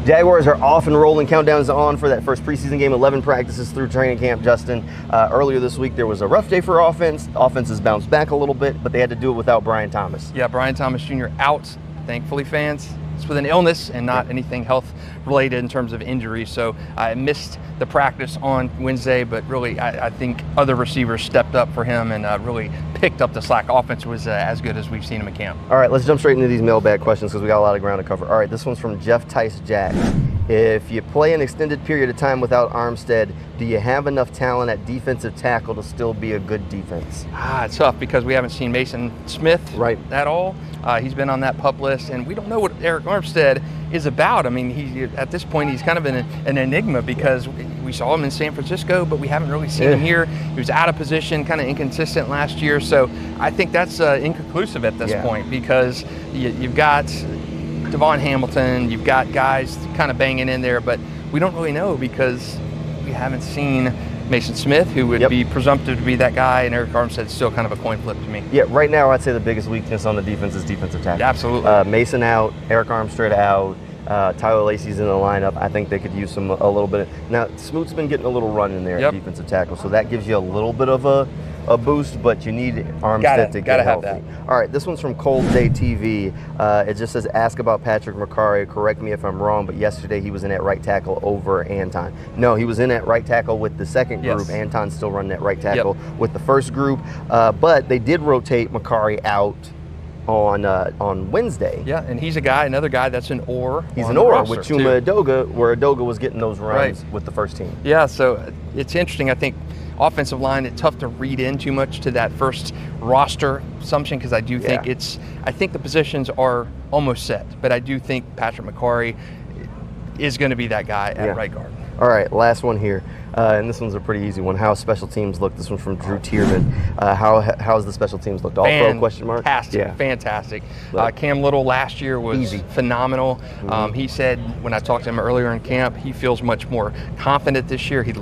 Jaguars are off and rolling. Countdown's on for that first preseason game. 11 practices through training camp, Justin. Earlier this week, there was a rough day for offense. Offense has bounced back a little bit, but they had to do it without Brian Thomas. Yeah, Brian Thomas Jr. out, thankfully, fans. It's with an illness and not anything health-related in terms of injury. So I missed the practice on Wednesday, but really I think other receivers stepped up for him and really picked up the slack. Offense was as good as we've seen him in camp. All right, let's jump straight into these mailbag questions because we got a lot of ground to cover. All right, this one's from Jeff Tice Jack. If you play an extended period of time without Armstead, do you have enough talent at defensive tackle to still be a good defense? It's tough because we haven't seen Mason Smith at all. He's been on that PUP list, and we don't know what Eric Armstead is about. I mean, at this point, he's kind of an enigma because we saw him in San Francisco, but we haven't really seen him here. He was out of position, kind of inconsistent last year. So I think that's inconclusive at this point because you've got Devon Hamilton, you've got guys kind of banging in there, but we don't really know because we haven't seen Mason Smith, who would be presumptive to be that guy, and Eric Armstead's still kind of a coin flip to me. Yeah, right now I'd say the biggest weakness on the defense is defensive tackle. Yeah, absolutely. Mason out, Eric Armstead out, Tyler Lacey's in the lineup. I think they could use a little bit. Now, Smoot's been getting a little run in there at defensive tackle, so that gives you a little bit of a boost, but you need Armstead to get healthy. Have that. All right, this one's from Cold Day TV. It just says, ask about Patrick McCarry. Correct me if I'm wrong, but yesterday he was in at right tackle over Anton. No, he was in at right tackle with the second group. Anton's still running at right tackle with the first group, but they did rotate McCarry out on Wednesday. Yeah, and he's another guy that's an oar. He's an oar with Chuma Edoga, where Edoga was getting those runs with the first team. Yeah, so it's interesting. I think offensive line, it's tough to read in too much to that first roster assumption because I do think I think the positions are almost set, but I do think Patrick McCarry is going to be that guy at right guard. All right, last one here, and this one's a pretty easy one. How special teams look? This one's from Drew Tierman. How's the special teams looked? All pro question mark? Fantastic. Cam Little last year was phenomenal. He said when I talked to him earlier in camp, he feels much more confident this year. He